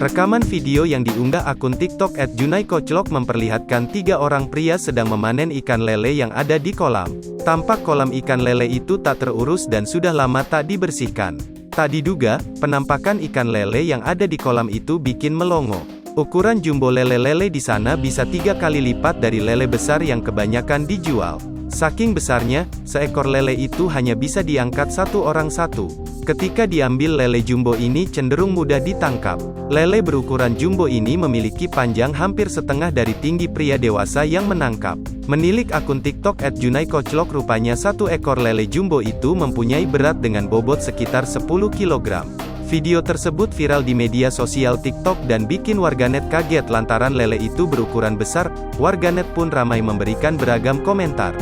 Rekaman video yang diunggah akun TikTok @junaikoclok memperlihatkan 3 orang pria sedang memanen ikan lele yang ada di kolam. Tampak kolam ikan lele itu tak terurus dan sudah lama tak dibersihkan. Tak diduga, penampakan ikan lele yang ada di kolam itu bikin melongo. Ukuran jumbo lele-lele di sana bisa 3 kali lipat dari lele besar yang kebanyakan dijual. Saking besarnya, seekor lele itu hanya bisa diangkat satu orang satu. Ketika diambil lele jumbo ini cenderung mudah ditangkap. Lele berukuran jumbo ini memiliki panjang hampir setengah dari tinggi pria dewasa yang menangkap. Menilik akun TikTok @junaikoclok, rupanya satu ekor lele jumbo itu mempunyai berat dengan bobot sekitar 10 kg. Video tersebut viral di media sosial TikTok dan bikin warganet kaget lantaran lele itu berukuran besar. Warganet pun ramai memberikan beragam komentar.